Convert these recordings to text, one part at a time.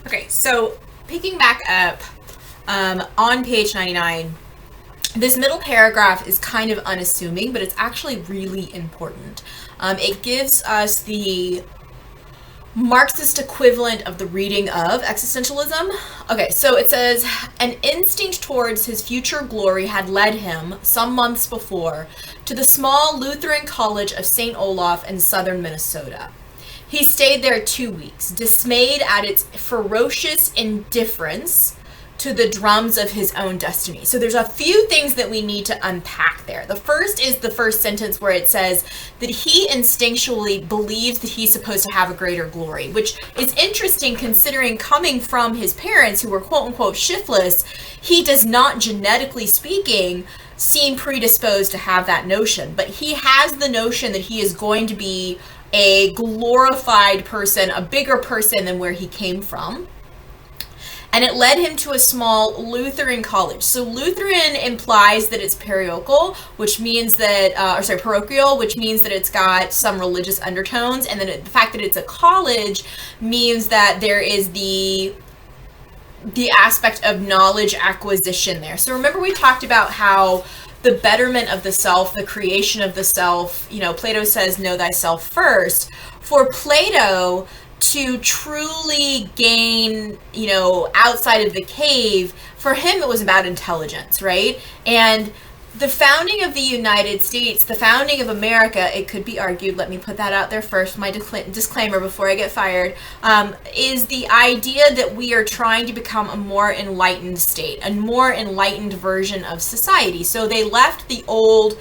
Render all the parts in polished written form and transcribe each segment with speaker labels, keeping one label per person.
Speaker 1: Okay, so picking back up on page 99, this middle paragraph is kind of unassuming, but it's actually really important. It gives us the Marxist equivalent of the reading of existentialism. Okay, so it says, an instinct towards his future glory had led him, some months before, to the small Lutheran college of St. Olaf in southern Minnesota. He stayed there 2 weeks, dismayed at its ferocious indifference to the drums of his own destiny. So there's a few things that we need to unpack there. The first is the first sentence where it says that he instinctually believes that he's supposed to have a greater glory, which is interesting considering coming from his parents who were quote unquote shiftless, he does not, genetically speaking, seem predisposed to have that notion. But he has the notion that he is going to be a glorified person, a bigger person than where he came from. And it led him to a small Lutheran college. So Lutheran implies that it's parochial, which means that, parochial, which means that it's got some religious undertones. And then the fact that it's a college means that there is the aspect of knowledge acquisition there. So remember we talked about how the betterment of the self, the creation of the self, Plato says, know thyself first. For Plato, to truly gain, outside of the cave, for him it was about intelligence, right? And the founding of the United States, the founding of America, it could be argued, let me put that out there first, my disclaimer before I get fired, is the idea that we are trying to become a more enlightened state, a more enlightened version of society. So they left the old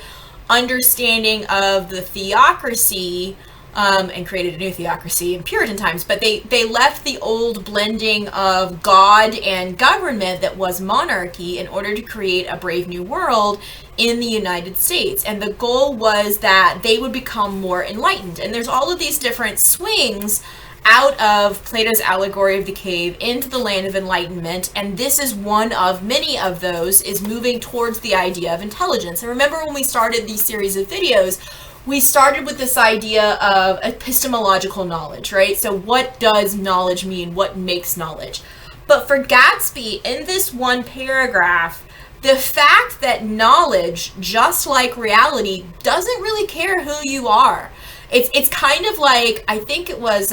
Speaker 1: understanding of the theocracy and created a new theocracy in Puritan times, but they left the old blending of God and government that was monarchy in order to create a brave new world in the United States. And the goal was that they would become more enlightened. And there's all of these different swings out of Plato's allegory of the cave into the land of enlightenment, and this is one of many of those, is moving towards the idea of intelligence. And remember when we started these series of videos, we started with this idea of epistemological knowledge, right? So what does knowledge mean? What makes knowledge? But for Gatsby, in this one paragraph, the fact that knowledge, just like reality, doesn't really care who you are. It's kind of like, I think it was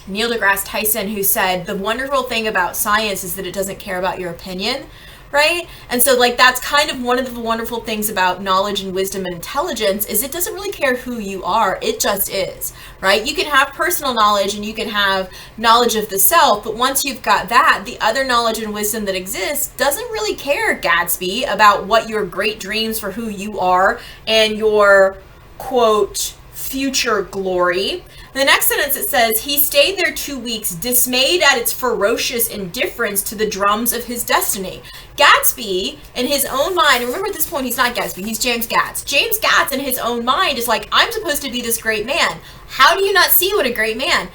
Speaker 1: Neil deGrasse Tyson who said, the wonderful thing about science is that it doesn't care about your opinion. Right? And so that's kind of one of the wonderful things about knowledge and wisdom and intelligence is it doesn't really care who you are. It just is, right? You can have personal knowledge and you can have knowledge of the self, but once you've got that, the other knowledge and wisdom that exists doesn't really care, Gatsby, about what your great dreams for who you are and your, quote, future glory. The next sentence, it says, he stayed there 2 weeks, dismayed at its ferocious indifference to the drums of his destiny. Gatsby, in his own mind, remember at this point he's not Gatsby, he's James Gatz. James Gatz in his own mind is like, I'm supposed to be this great man. How do you not see what a great man?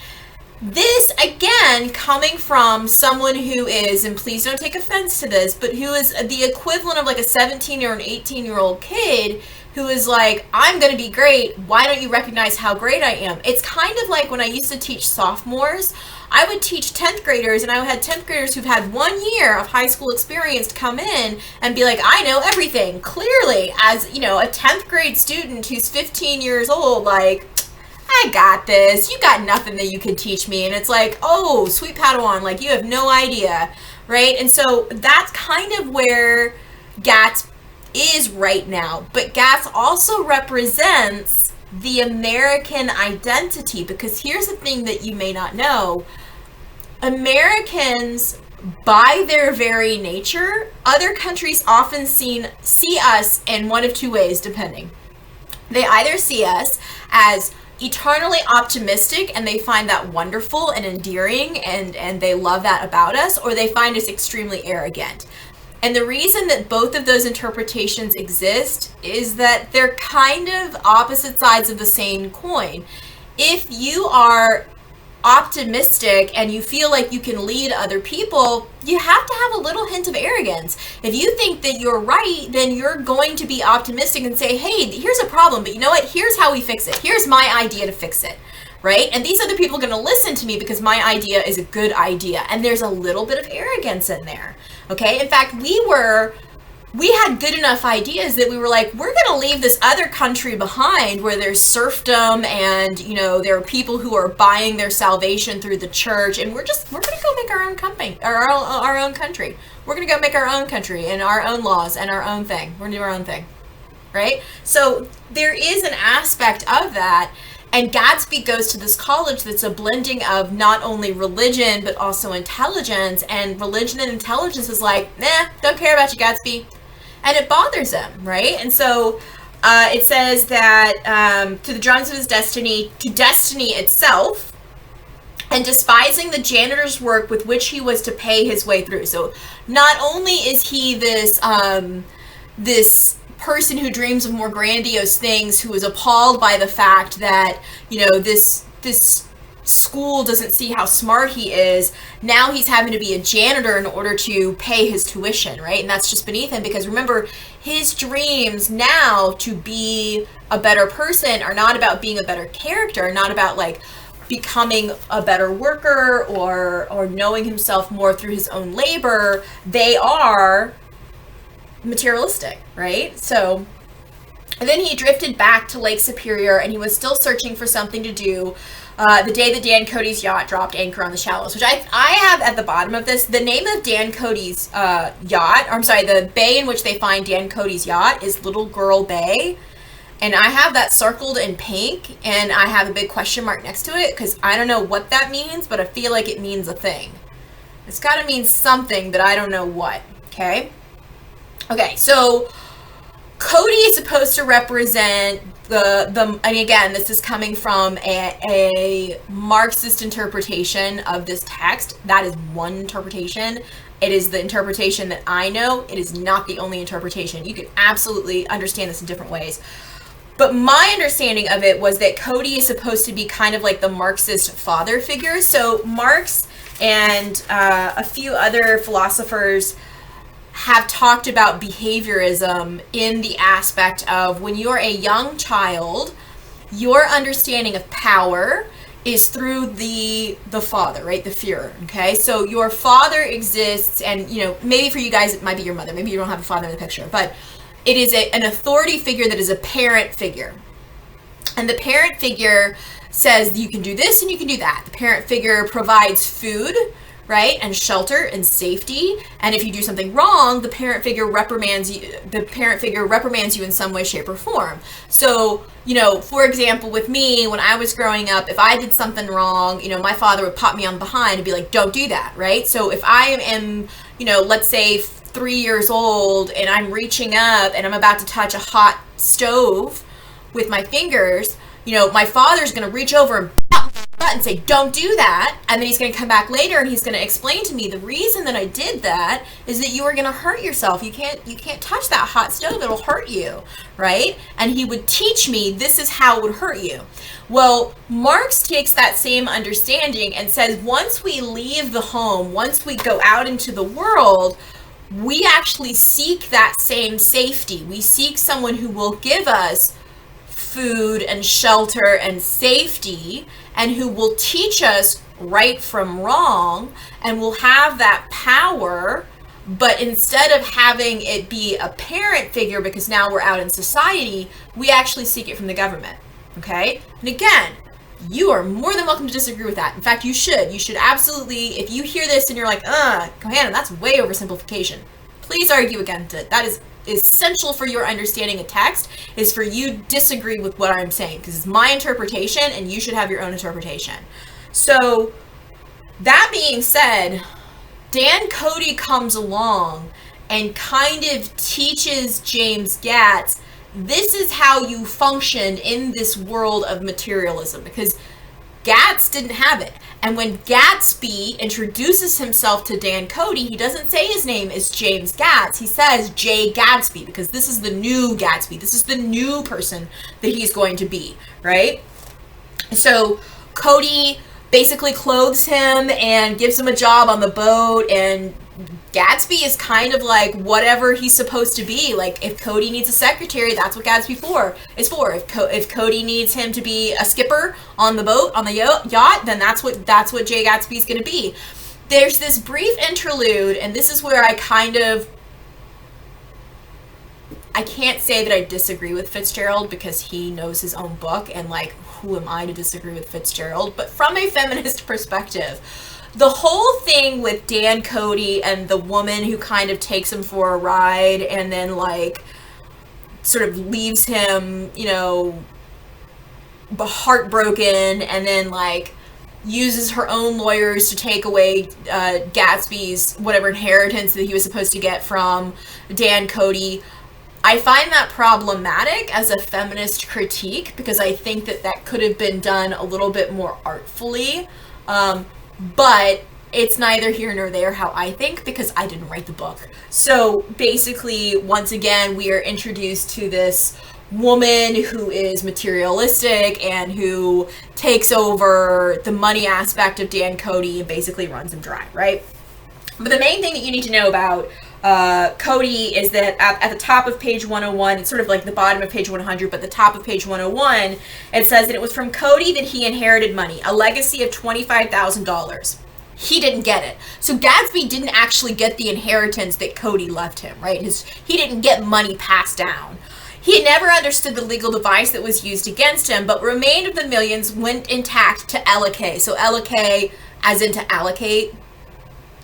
Speaker 1: This, again, coming from someone who is, and please don't take offense to this, but who is the equivalent of like a 17 or an 18-year-old kid who is like, I'm going to be great. Why don't you recognize how great I am? It's kind of like when I used to teach sophomores. I would teach 10th graders, and I had 10th graders who've had 1 year of high school experience come in and be like, I know everything. Clearly, as, a 10th grade student who's 15 years old, like, I got this. You got nothing that you can teach me. And it's like, oh, sweet Padawan, like, you have no idea, right? And so that's kind of where Gatz is right now. But Gatz also represents the American identity, because here's the thing that you may not know. Americans, by their very nature, other countries often see us in one of two ways, depending. They either see us as eternally optimistic and they find that wonderful and endearing and they love that about us, or they find us extremely arrogant. And the reason that both of those interpretations exist is that they're kind of opposite sides of the same coin. If you are optimistic and you feel like you can lead other people, you have to have a little hint of arrogance. If you think that you're right, then you're going to be optimistic and say, hey, here's a problem, but you know what? Here's how we fix it. Here's my idea to fix it, right? And these other people are going to listen to me because my idea is a good idea. And there's a little bit of arrogance in there, okay? In fact, we had good enough ideas that we were like, we're going to leave this other country behind where there's serfdom and, you know, there are people who are buying their salvation through the church. And we're going to go make our own company, or our own country. We're going to go make our own country and our own laws and our own thing. We're going to do our own thing, right? So there is an aspect of that. And Gatsby goes to this college that's a blending of not only religion, but also intelligence. And religion and intelligence is like, nah, don't care about you, Gatsby. And it bothers him, right? And so it says that to the drawings of his destiny, to destiny itself, and despising the janitor's work with which he was to pay his way through. So not only is he this this person who dreams of more grandiose things, who is appalled by the fact that, you know, this school doesn't see how smart he is, now he's having to be a janitor in order to pay his tuition, right? And that's just beneath him, because remember, his dreams now to be a better person are not about being a better character, not about like becoming a better worker or knowing himself more through his own labor. They are materialistic, right? So, and then he drifted back to Lake Superior, and he was still searching for something to do the day that Dan Cody's yacht dropped anchor on the shallows, which I have at the bottom of this. The name of Dan Cody's yacht, or I'm sorry, the bay in which they find Dan Cody's yacht is Little Girl Bay. And I have that circled in pink, and I have a big question mark next to it, because I don't know what that means, but I feel like it means a thing. It's got to mean something, but I don't know what, okay? Okay, so Cody is supposed to represent and again, this is coming from a Marxist interpretation of this text. That is one interpretation. It is the interpretation that I know. It is not the only interpretation. You can absolutely understand this in different ways. But my understanding of it was that Cody is supposed to be kind of like the Marxist father figure. So Marx and a few other philosophers have talked about behaviorism in the aspect of when you're a young child, your understanding of power is through the father, right? The Führer, okay? So your father exists, and, you know, maybe for you guys it might be your mother. Maybe you don't have a father in the picture, but it is an authority figure that is a parent figure. And the parent figure says you can do this and you can do that. The parent figure provides food, right, and shelter and safety. And if you do something wrong, the parent figure reprimands you. The parent figure reprimands you in some way, shape, or form. So, you know, for example, with me, when I was growing up, if I did something wrong, you know, my father would pop me on behind and be like, "Don't do that," right? So if I am, you know, let's say 3 years old, and I'm reaching up and I'm about to touch a hot stove with my fingers, you know, my father's going to reach over and and say, "Don't do that," and then he's going to come back later and he's going to explain to me the reason that I did that is that you are going to hurt yourself. You can't touch that hot stove, it'll hurt you, right? And he would teach me this is how it would hurt you. Well, Marx takes that same understanding and says once we leave the home, once we go out into the world, we actually seek that same safety. We seek someone who will give us food and shelter and safety, and who will teach us right from wrong, and will have that power. But instead of having it be a parent figure, because now we're out in society, we actually seek it from the government, okay? And again, you are more than welcome to disagree with that. In fact, you should. You should absolutely, if you hear this and you're like, Kohanna, that's way oversimplification, please argue against it. That is essential for your understanding of text, is for you disagree with what I'm saying, because it's my interpretation and you should have your own interpretation. So that being said, Dan Cody comes along and kind of teaches James Gatz, this is how you function in this world of materialism, because Gatz didn't have it. And when Gatsby introduces himself to Dan Cody, he doesn't say his name is James Gatz. He says J. Gatsby, because this is the new Gatsby. This is the new person that he's going to be, right? So Cody basically clothes him and gives him a job on the boat and Gatsby is kind of like whatever he's supposed to be. Like, if Cody needs a secretary, that's what Gatsby is for. If Cody needs him to be a skipper on the boat, on the yacht, then that's what Jay Gatsby's going to be. There's this brief interlude, and this is where I can't say that I disagree with Fitzgerald, because he knows his own book, and like, who am I to disagree with Fitzgerald? But from a feminist perspective, the whole thing with Dan Cody and the woman who kind of takes him for a ride and then like sort of leaves him, you know, heartbroken, and then like uses her own lawyers to take away Gatsby's whatever inheritance that he was supposed to get from Dan Cody. I find that problematic as a feminist critique, because I think that could have been done a little bit more artfully. But it's neither here nor there how I think, because I didn't write the book. So basically, once again, we are introduced to this woman who is materialistic and who takes over the money aspect of Dan Cody and basically runs him dry, right? But the main thing that you need to know about Cody is that at the top of page 101, it's sort of like the bottom of page 100, but the top of page 101, it says that it was from Cody that he inherited money, a legacy of $25,000. He didn't get it. So Gatsby didn't actually get the inheritance that Cody left him, right? He didn't get money passed down. He never understood the legal device that was used against him, but remained of the millions went intact to Ella. So Ella, as in to allocate.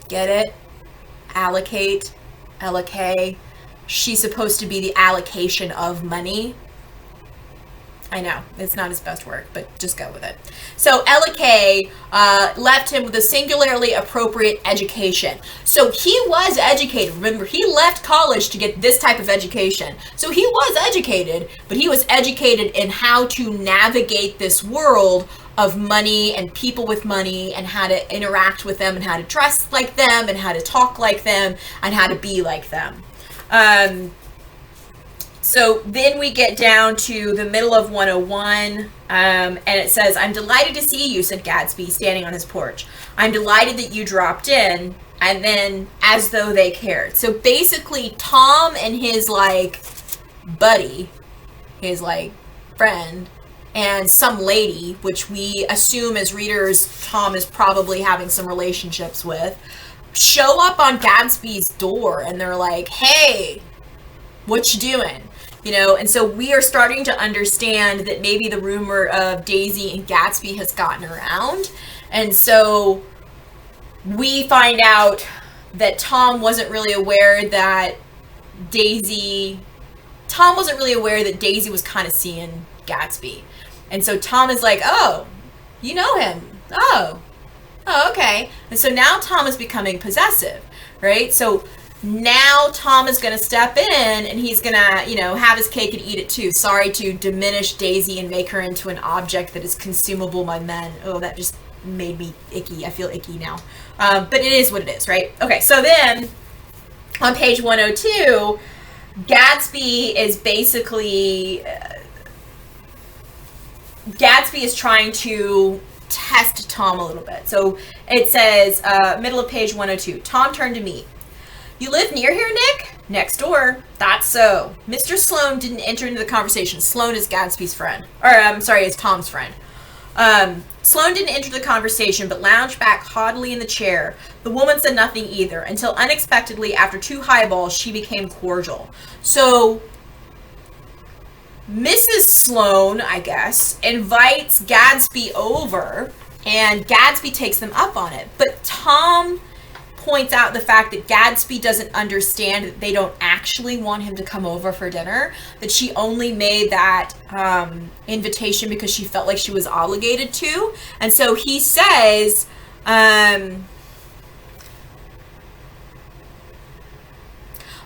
Speaker 1: Get it? Allocate. Ella. She's supposed to be the allocation of money. I know, it's not his best work, but just go with it. So Ella left him with a singularly appropriate education. So he was educated. Remember, he left college to get this type of education. So he was educated, but he was educated in how to navigate this world of money and people with money, and how to interact with them, and how to dress like them, and how to talk like them, and how to be like them. So then we get down to the middle of 101, and it says, "I'm delighted to see you," said Gatsby, standing on his porch. "I'm delighted that you dropped in," and then as though they cared. So basically, Tom and his like buddy, his like friend, and some lady, which we assume as readers Tom is probably having some relationships with, show up on Gatsby's door, and they're like, "Hey, what you doing?" You know, and so we are starting to understand that maybe the rumor of Daisy and Gatsby has gotten around. And so we find out that Tom wasn't really aware that Daisy was kind of seeing Gatsby. And so Tom is like, "Oh, you know him. Oh, okay." And so now Tom is becoming possessive, right? So now Tom is going to step in, and he's going to, you know, have his cake and eat it too. Sorry to diminish Daisy and make her into an object that is consumable by men. Oh, that just made me icky. I feel icky now. But it is what it is, right? Okay, so then on page 102, Gatsby is basically... Gatsby is trying to test Tom a little bit. So it says, middle of page 102, "Tom turned to me. 'You live near here, Nick?' 'Next door.' 'That's so.' Mr. Sloane didn't enter into the conversation." Sloane is Gatsby's friend. Or, I'm sorry, is Tom's friend. "Sloane didn't enter the conversation, but lounged back haughtily in the chair. The woman said nothing either, until unexpectedly, after 2 highballs, she became cordial." So Mrs. Sloane, I guess, invites Gatsby over, and Gatsby takes them up on it. But Tom points out the fact that Gatsby doesn't understand that they don't actually want him to come over for dinner, that she only made that invitation because she felt like she was obligated to. And so he says,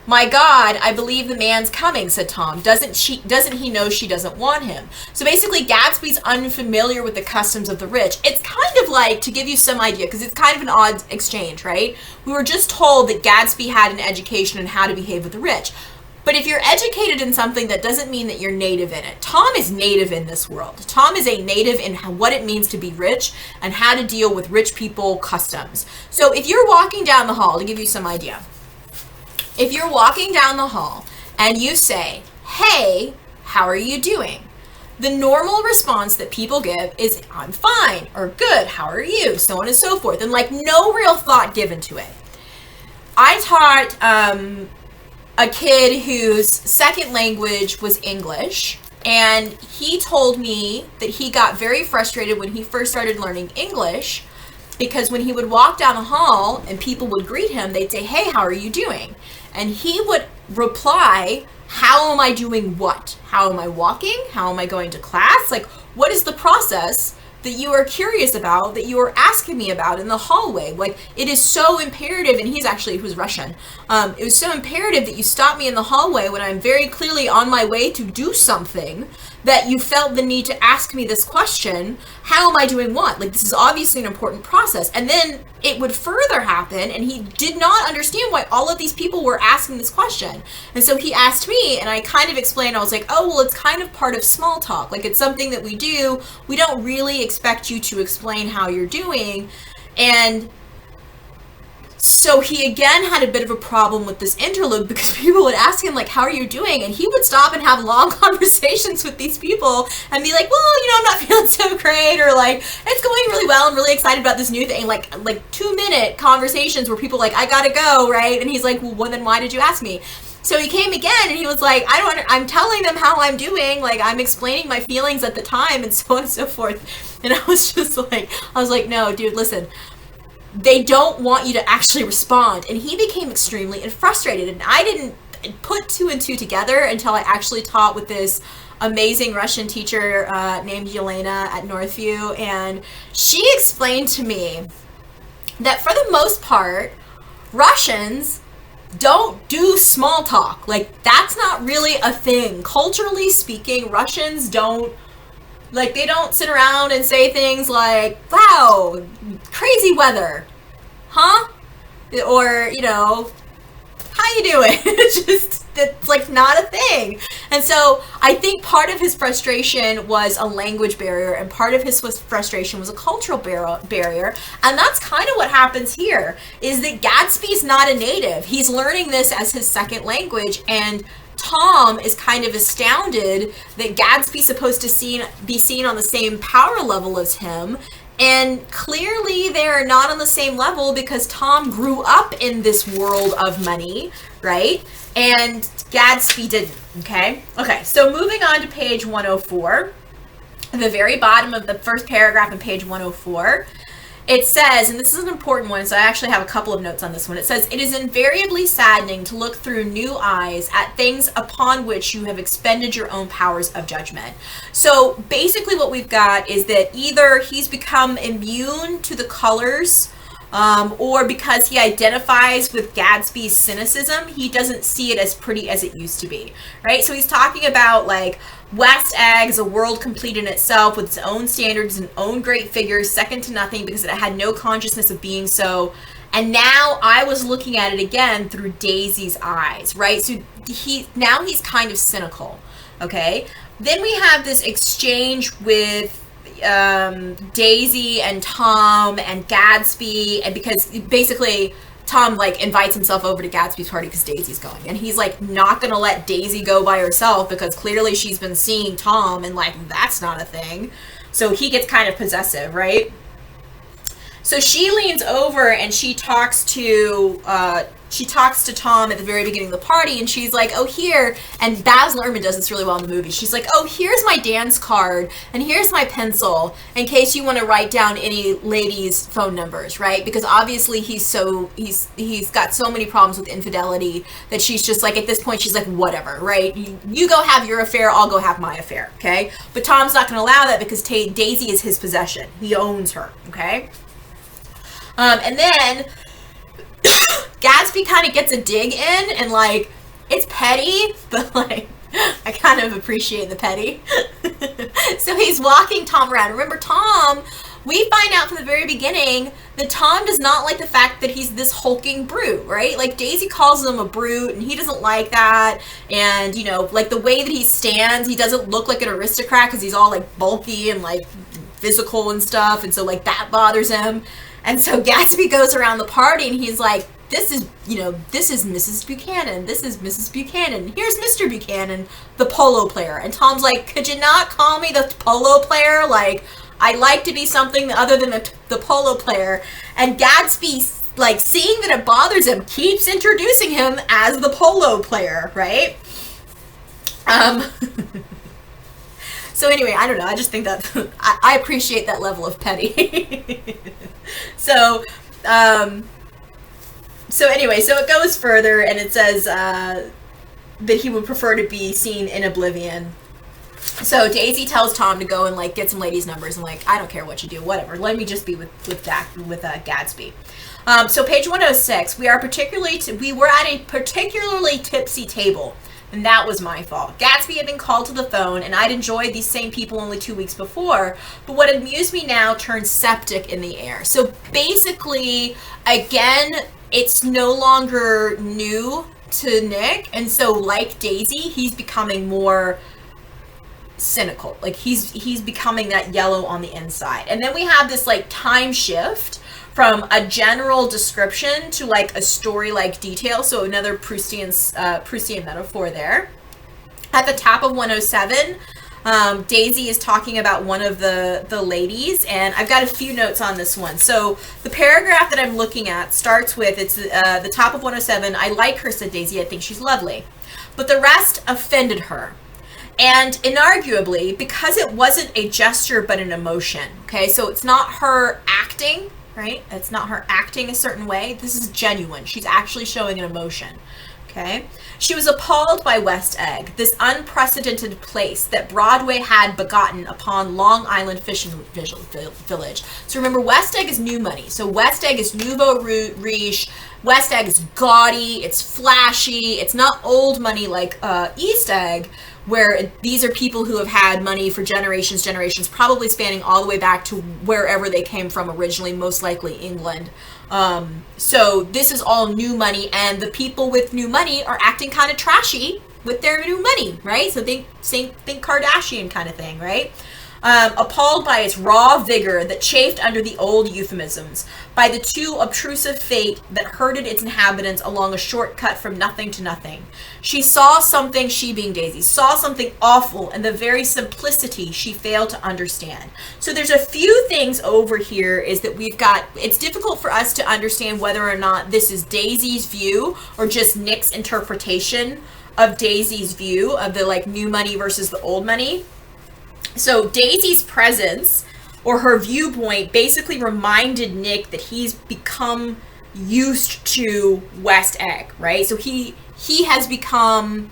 Speaker 1: "My God, I believe the man's coming," said Tom. Doesn't he know she doesn't want him?" So basically, Gatsby's unfamiliar with the customs of the rich. It's kind of like, to give you some idea, because it's kind of an odd exchange, right? We were just told that Gatsby had an education on how to behave with the rich. But if you're educated in something, that doesn't mean that you're native in it. Tom is native in this world. Tom is a native in what it means to be rich and how to deal with rich people customs. So if you're walking down the hall, to give you some idea, if you're walking down the hall and you say, hey, how are you doing? The normal response that people give is, I'm fine, or good, how are you, so on and so forth, and like no real thought given to it. I taught a kid whose second language was English, and he told me that he got very frustrated when he first started learning English, because when he would walk down the hall and people would greet him, they'd say, hey, how are you doing? And he would reply, how am I doing what? How am I walking? How am I going to class? Like, what is the process that you are curious about, that you are asking me about in the hallway? Like, it is so imperative, and he was Russian. It was so imperative that you stop me in the hallway when I'm very clearly on my way to do something, that you felt the need to ask me this question, how am I doing what? Like, this is obviously an important process. And then it would further happen, and he did not understand why all of these people were asking this question. And so he asked me, and I kind of explained, I was like, oh, well, it's kind of part of small talk. Like, it's something that we do. We don't really expect you to explain how you're doing. And so he again had a bit of a problem with this interlude, because people would ask him, like, how are you doing? And he would stop and have long conversations with these people and be like, well, I'm not feeling so great, or like, it's going really well, I'm really excited about this new thing. Like 2-minute conversations where people are like, I gotta go, right? And he's like, well, then why did you ask me? So he came again, and he was like, I'm telling them how I'm doing, like, I'm explaining my feelings at the time, and so on and so forth. And I was like, no, dude, listen, they don't want you to actually respond. And he became extremely frustrated, and I didn't put 2 and 2 together until I actually taught with this amazing Russian teacher named Yelena at Northview, and she explained to me that for the most part, Russians don't do small talk. Like, that's not really a thing. Culturally speaking, Russians don't, like, they don't sit around and say things like, wow, crazy weather, huh? Or, how you doing? It's like not a thing. And so I think part of his frustration was a language barrier, and part of his frustration was a cultural barrier. And that's kind of what happens here, is that Gatsby's not a native. He's learning this as his second language, and Tom is kind of astounded that Gatsby's supposed to be seen on the same power level as him. And clearly they're not on the same level, because Tom grew up in this world of money, right? And Gatsby didn't, okay? Okay, so moving on to page 104, at the very bottom of the first paragraph on page 104, it says, and this is an important one, so I actually have a couple of notes on this one. It says, it is invariably saddening to look through new eyes at things upon which you have expended your own powers of judgment. So basically what we've got is that either he's become immune to the colors, or because he identifies with Gatsby's cynicism, he doesn't see it as pretty as it used to be, right? So he's talking about, like, West Eggs, a world complete in itself with its own standards and own great figures, second to nothing because it had no consciousness of being so. And now I was looking at it again through Daisy's eyes, right? So he's kind of cynical, okay? Then we have this exchange with Daisy and Tom and Gatsby, and because basically Tom, like, invites himself over to Gatsby's party because Daisy's going, and he's like not gonna let Daisy go by herself because clearly she's been seeing Tom, and like that's not a thing. So he gets kind of possessive, right? So she leans over and she talks to Tom at the very beginning of the party, and she's like, oh, here, and Baz Luhrmann does this really well in the movie. She's like, oh, here's my dance card, and here's my pencil, in case you want to write down any ladies' phone numbers, right? Because obviously he's got so many problems with infidelity that she's just like, at this point, she's like, whatever, right? You go have your affair, I'll go have my affair, okay? But Tom's not going to allow that because Daisy is his possession. He owns her, okay? And then Gatsby kind of gets a dig in, and like, it's petty, but like, I kind of appreciate the petty. So he's walking Tom around. Remember, Tom, we find out from the very beginning that Tom does not like the fact that he's this hulking brute, right? Like, Daisy calls him a brute, and he doesn't like that. And, you know, like, the way that he stands, he doesn't look like an aristocrat because he's all, like, bulky and, like, physical and stuff. And so, like, that bothers him. And so Gatsby goes around the party, and he's like, this is, you know, this is Mrs. Buchanan. This is Mrs. Buchanan. Here's Mr. Buchanan, the polo player. And Tom's like, could you not call me the polo player? Like, I'd like to be something other than the polo player. And Gatsby, like, seeing that it bothers him, keeps introducing him as the polo player, right? So anyway, I don't know. I just think that I appreciate that level of petty. So anyway, so it goes further, and it says that he would prefer to be seen in oblivion. So Daisy tells Tom to go and, like, get some ladies' numbers, and, like, I don't care what you do, whatever. Let me just be with Gatsby. So page 106, we were at a particularly tipsy table, and that was my fault. Gatsby had been called to the phone, and I'd enjoyed these same people only 2 weeks before, but what amused me now turned septic in the air. So basically, again, it's no longer new to Nick, and so, like Daisy, he's becoming more cynical. Like, he's becoming that yellow on the inside. And then we have this, like, time shift from a general description to, like, a story-like detail. So another Proustian metaphor there. At the top of 107, Daisy is talking about one of the ladies, and I've got a few notes on this one. So the paragraph that I'm looking at starts with, it's the top of 107, I like her, said Daisy, I think she's lovely. But the rest offended her. And inarguably, because it wasn't a gesture but an emotion, okay? So it's not her acting, right? It's not her acting a certain way. This is genuine. She's actually showing an emotion, okay? She was appalled by West Egg, this unprecedented place that Broadway had begotten upon Long Island fishing village. So remember, West Egg is new money. So West Egg is nouveau riche. West Egg is gaudy. It's flashy. It's not old money like East Egg, where these are people who have had money for generations, probably spanning all the way back to wherever they came from originally, most likely England. So this is all new money, and the people with new money are acting kind of trashy with their new money, right? So think Kardashian kind of thing, right? Appalled by its raw vigor that chafed under the old euphemisms, by the too obtrusive fate that herded its inhabitants along a shortcut from nothing to nothing. She saw something, she being Daisy, saw something awful in the very simplicity she failed to understand. So there's a few things over here is that it's difficult for us to understand whether or not this is Daisy's view or just Nick's interpretation of Daisy's view of the, like, new money versus the old money. So Daisy's presence or her viewpoint basically reminded Nick that he's become used to West Egg, right? So he has become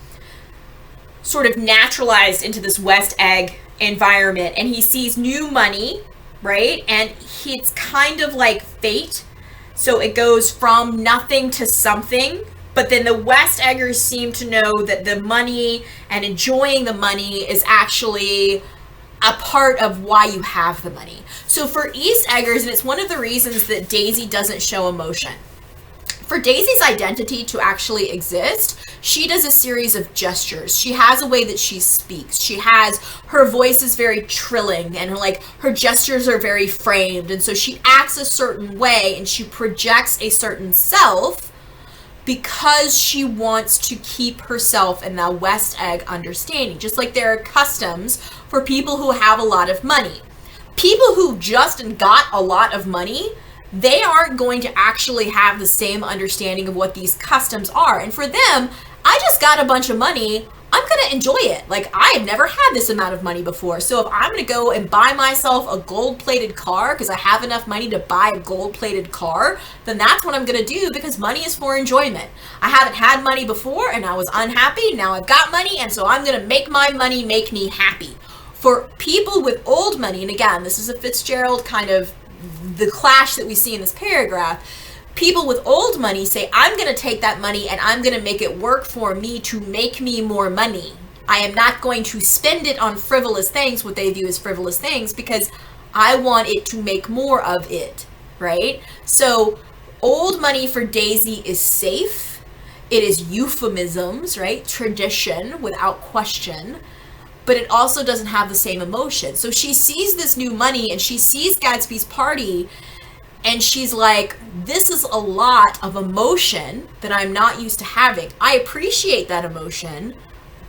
Speaker 1: sort of naturalized into this West Egg environment, and he sees new money, right? And it's kind of like fate. So it goes from nothing to something. But then the West Eggers seem to know that the money and enjoying the money is actually a part of why you have the money. So for East Eggers, and it's one of the reasons that Daisy doesn't show emotion. For Daisy's identity to actually exist, she does a series of gestures. She has a way that she speaks. Her voice is very trilling, and her gestures are very framed. And so she acts a certain way, and she projects a certain self because she wants to keep herself in that West Egg understanding. Just like there are customs for people who have a lot of money. People who just got a lot of money, they aren't going to actually have the same understanding of what these customs are. And for them, I just got a bunch of money, I'm going to enjoy it. Like, I have never had this amount of money before. So if I'm going to go and buy myself a gold-plated car because I have enough money to buy a gold-plated car, then that's what I'm going to do, because money is for enjoyment. I haven't had money before and I was unhappy. Now I've got money, and so I'm going to make my money make me happy. For people with old money, and again, this is a Fitzgerald kind of the clash that we see in this paragraph, people with old money say, I'm going to take that money and I'm going to make it work for me to make me more money, I am not going to spend it on frivolous things, what they view as frivolous things, because I want it to make more of it, right? So old money for Daisy is safe. It is euphemisms, right? Tradition, without question. But it also doesn't have the same emotion. So she sees this new money and she sees Gatsby's party and she's like, this is a lot of emotion that I'm not used to having. I appreciate that emotion,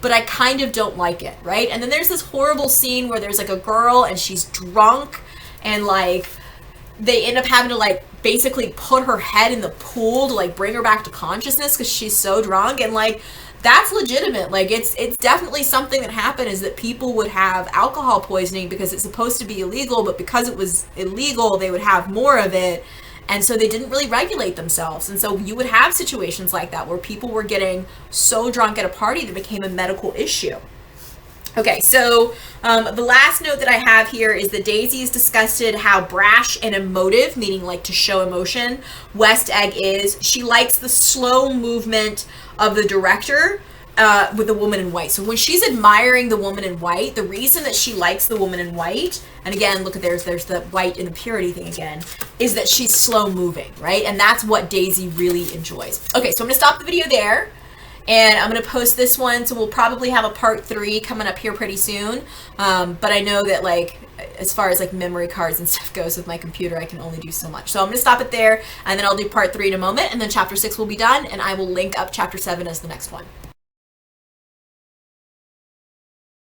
Speaker 1: but I kind of don't like it, right? And then there's this horrible scene where there's like a girl and she's drunk and like they end up having to like basically put her head in the pool to like bring her back to consciousness because she's so drunk. And like, that's legitimate. Like it's definitely something that happened, is that people would have alcohol poisoning because it's supposed to be illegal, but because it was illegal, they would have more of it. And so they didn't really regulate themselves. And so you would have situations like that where people were getting so drunk at a party that it became a medical issue. Okay, so the last note that I have here is that Daisy is disgusted how brash and emotive, meaning like to show emotion, West Egg is. She likes the slow movement of the director with the woman in white. So when she's admiring the woman in white, the reason that she likes the woman in white, and again, look at there's the white and the purity thing again, is that she's slow moving, right? And that's what Daisy really enjoys. Okay, so I'm gonna stop the video there. And I'm going to post this one, so we'll probably have a part 3 coming up here pretty soon. But I know that, like, as far as, like, memory cards and stuff goes with my computer, I can only do so much. So I'm going to stop it there, and then I'll do part 3 in a moment, and then chapter 6 will be done, and I will link up chapter 7 as the next one.